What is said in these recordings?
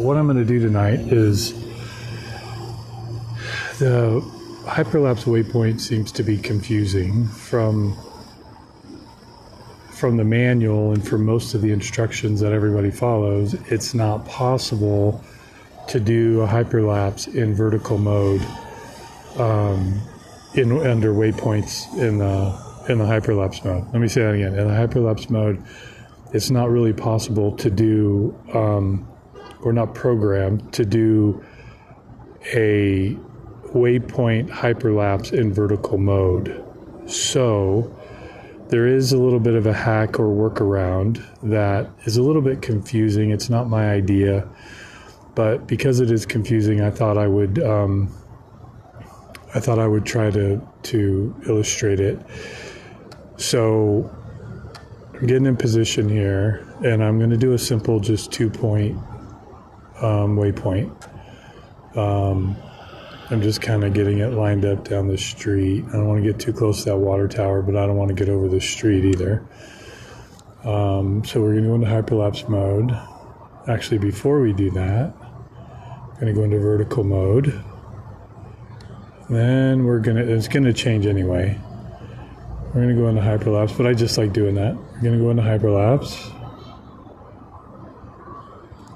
what I'm going to do tonight is the Hyperlapse waypoint seems to be confusing from the manual and from most of the instructions that everybody follows. It's not possible to do a hyperlapse in vertical mode under waypoints in the hyperlapse mode. Let me say that again. In the hyperlapse mode, it's not really possible to do, or not programmed to do a waypoint hyperlapse in vertical mode. So there is a little bit of a hack or workaround that is a little bit confusing. It's not my idea, but because it is confusing, I thought I would try to illustrate it. So I'm getting in position here, and I'm going to do a simple just 2-point waypoint. I'm just kind of getting it lined up down the street. I don't want to get too close to that water tower, but I don't want to get over the street either. So we're going to go into hyperlapse mode. Actually, before we do that, I'm going to go into vertical mode. Then it's going to change anyway. We're going to go into hyperlapse, but I just like doing that. We're going to go into hyperlapse.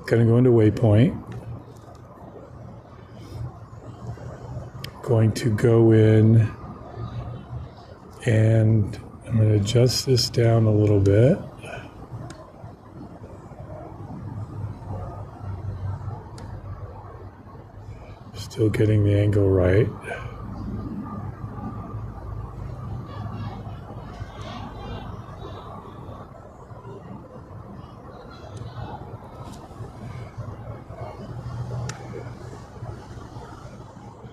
Going to go into waypoint. Going to go in and I'm going to adjust this down a little bit. Still getting the angle right.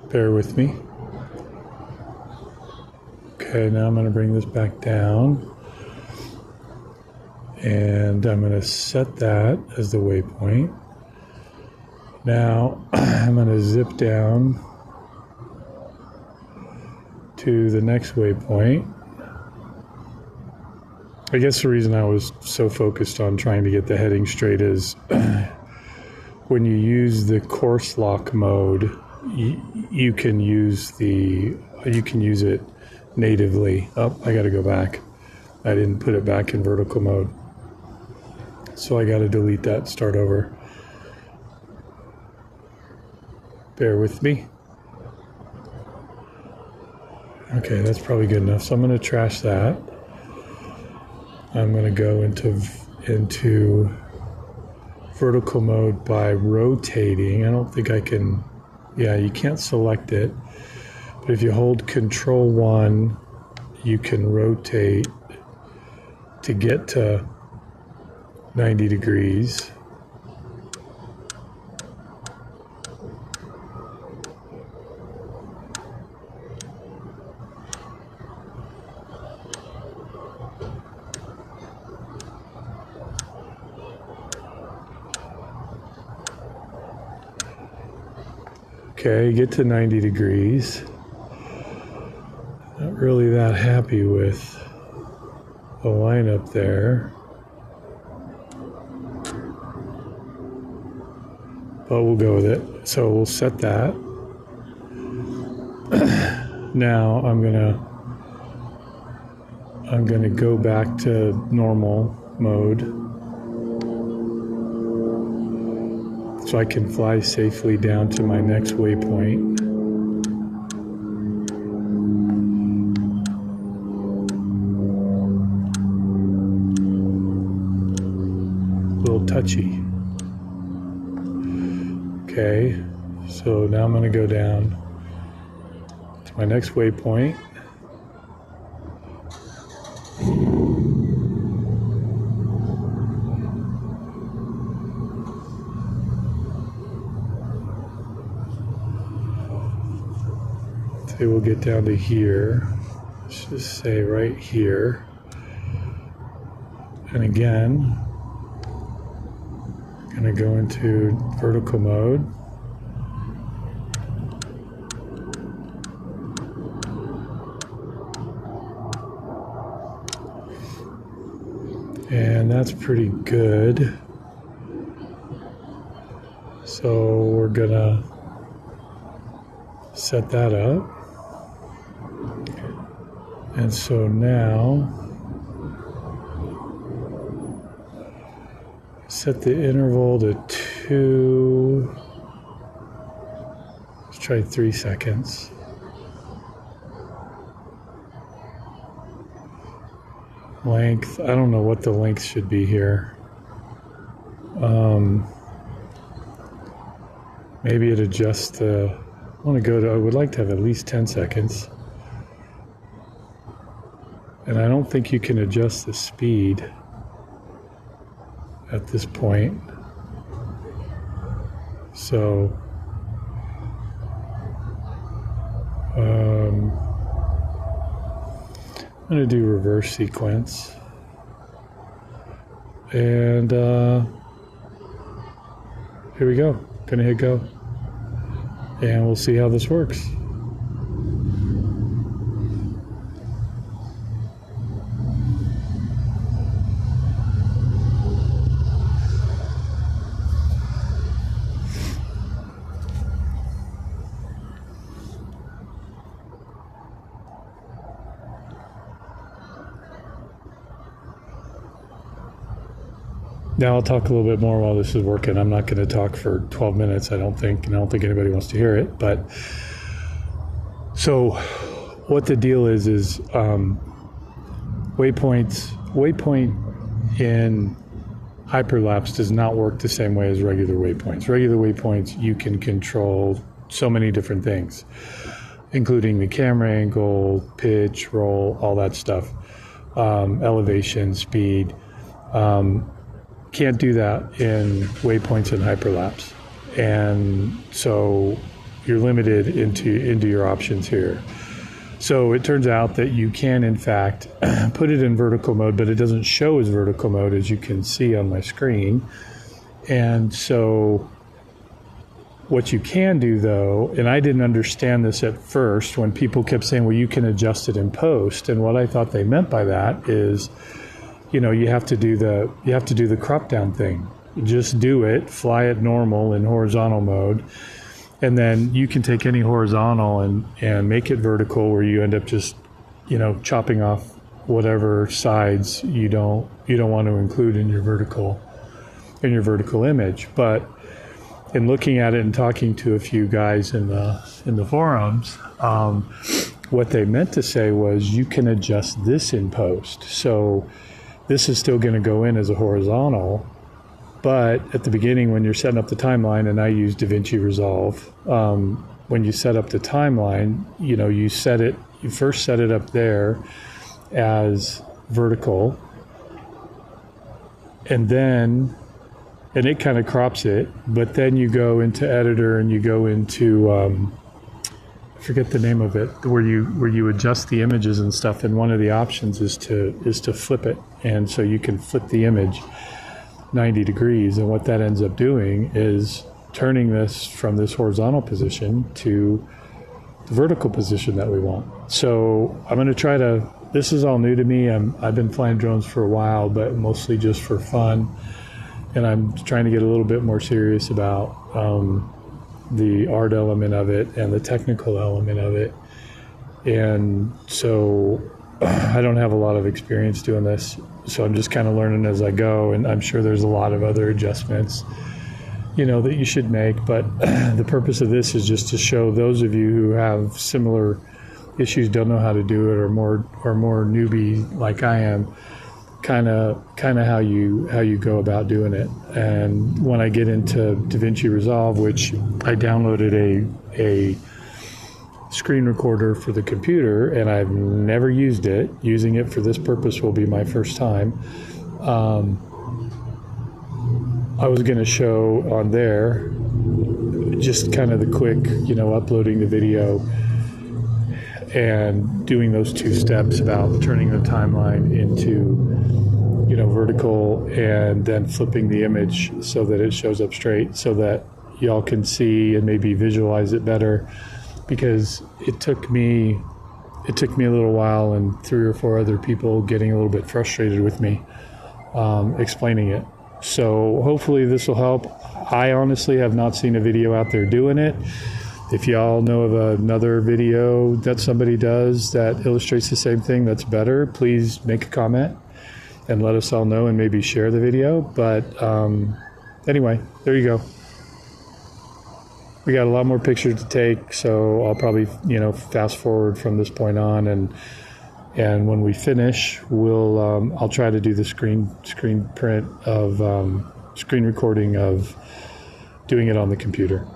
Bear with me. Okay, now I'm going to bring this back down. And I'm going to set that as the waypoint. Now I'm going to zip down to the next waypoint. I guess the reason I was so focused on trying to get the heading straight is when you use the course lock mode, you can use it natively. Oh, I got to go back. I didn't put it back in vertical mode. So I got to delete that, start over. Bear with me. Okay, that's probably good enough. So I'm going to trash that. I'm going to go into vertical mode by rotating. I don't think I can. Yeah, you can't select it, but if you hold Control 1, you can rotate to get to 90 degrees. Okay, get to 90 degrees. Not really that happy with the line up there. But we'll go with it. So we'll set that. Now I'm gonna go back to normal mode. So I can fly safely down to my next waypoint. A little touchy. Okay, so now I'm going to go down to my next waypoint. Say we'll get down to here. Let's just say right here. And again, I'm going to go into vertical mode. And that's pretty good. So we're gonna set that up. And so now set the interval to 2. Let's try 3 seconds. Length, I don't know what the length should be here. Maybe it adjusts the, I would like to have at least 10 seconds. And I don't think you can adjust the speed at this point. So, I'm going to do reverse sequence. And here we go. Going to hit go. And we'll see how this works. Now I'll talk a little bit more while this is working. I'm not going to talk for 12 minutes, I don't think, and I don't think anybody wants to hear it. But so what the deal is Waypoint in Hyperlapse does not work the same way as regular waypoints. Regular waypoints, you can control so many different things, including the camera angle, pitch, roll, all that stuff, elevation, speed. Can't do that in waypoints and Hyperlapse, and so you're limited into your options here. So it turns out that you can in fact put it in vertical mode, but it doesn't show as vertical mode, as you can see on my screen. And so what you can do though, and I didn't understand this at first when people kept saying, well, you can adjust it in post, and what I thought they meant by that is, you know, you have to do the crop down thing. Just do it, fly it normal in horizontal mode, and then you can take any horizontal and make it vertical, where you end up just, you know, chopping off whatever sides you don't want to include in your vertical image. But in looking at it and talking to a few guys in the forums, what they meant to say was you can adjust this in post. So this is still going to go in as a horizontal, but at the beginning when you're setting up the timeline, and I use DaVinci Resolve, when you set up the timeline, you know, you first set it up there as vertical, and it kind of crops it, but then you go into editor and you go into, I forget the name of it, where you adjust the images and stuff, and one of the options is to flip it, and so you can flip the image 90 degrees, and what that ends up doing is turning this from this horizontal position to the vertical position that we want. So I'm going to try to, this is all new to me. I've been flying drones for a while, but mostly just for fun, and I'm trying to get a little bit more serious about the art element of it and the technical element of it. And so I don't have a lot of experience doing this, so I'm just kind of learning as I go, and I'm sure there's a lot of other adjustments, you know, that you should make. But the purpose of this is just to show those of you who have similar issues, don't know how to do it, or more newbie like I am, kind of how you go about doing it. And when I get into DaVinci Resolve, which I downloaded a screen recorder for the computer, and I've never used it. Using it for this purpose will be my first time. I was going to show on there just kind of the quick, you know, uploading the video and doing those two steps about turning the timeline into, you know, vertical, and then flipping the image so that it shows up straight, so that y'all can see and maybe visualize it better. Because it took me a little while, and 3 or 4 other people getting a little bit frustrated with me explaining it. So hopefully this will help. I honestly have not seen a video out there doing it. If y'all know of another video that somebody does that illustrates the same thing that's better, please make a comment and let us all know and maybe share the video. But anyway, there you go. We got a lot more pictures to take, so I'll probably fast forward from this point on, and when we finish, I'll try to do the screen print of screen recording of doing it on the computer.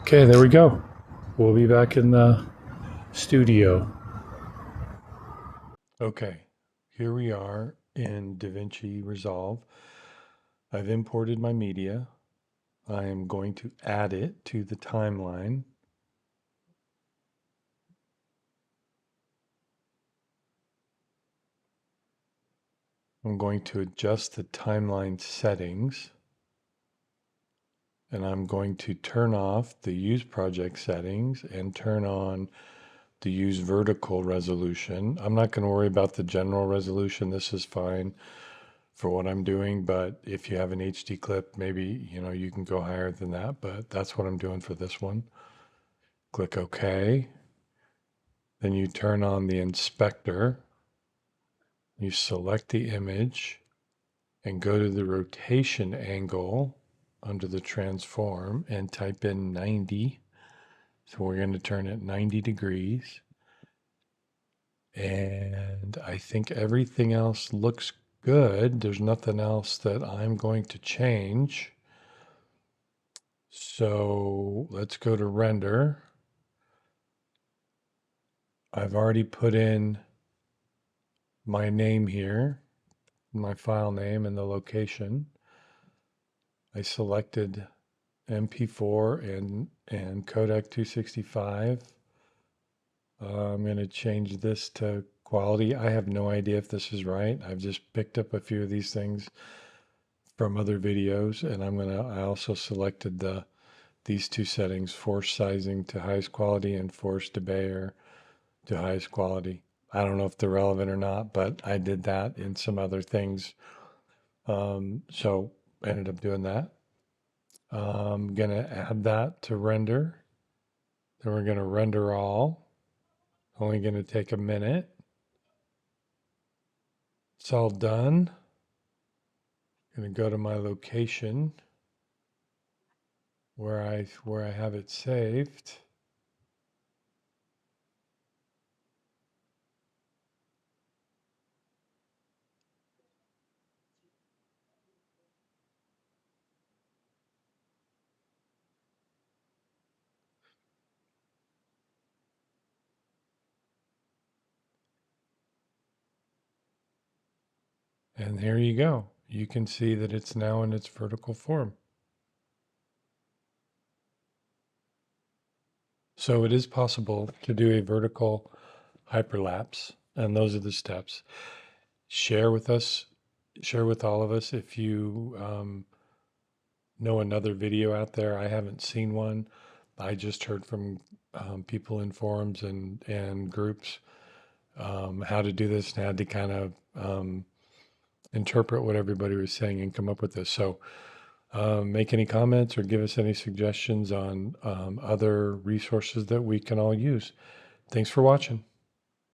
Okay, there we go. We'll be back in the studio. Okay, here we are in DaVinci Resolve. I've imported my media. I am going to add it to the timeline. I'm going to adjust the timeline settings. And I'm going to turn off the use project settings and turn on the use vertical resolution. I'm not going to worry about the general resolution. This is fine for what I'm doing, but if you have an HD clip, maybe you can go higher than that, but that's what I'm doing for this one. Click OK. Then you turn on the inspector. You select the image and go to the rotation angle under the transform and type in 90. So we're going to turn it 90 degrees. And I think everything else looks good. There's nothing else that I'm going to change. So let's go to render. I've already put in my name here, my file name and the location. I selected MP4 and codec 265. I'm going to change this to quality. I have no idea if this is right. I've just picked up a few of these things from other videos, and I also selected these two settings, force sizing to highest quality and force to Bayer to highest quality. I don't know if they're relevant or not, but I did that in some other things. So I ended up doing that. I'm going to add that to render. Then we're going to render all. Only going to take a minute. It's all done. I'm going to go to my location where I have it saved. And there you go. You can see that it's now in its vertical form. So it is possible to do a vertical hyperlapse, and those are the steps. Share with us, share with all of us if you know another video out there. I haven't seen one. I just heard from people in forums and groups how to do this, and had to kind of interpret what everybody was saying and come up with this. So make any comments or give us any suggestions on other resources that we can all use. Thanks for watching.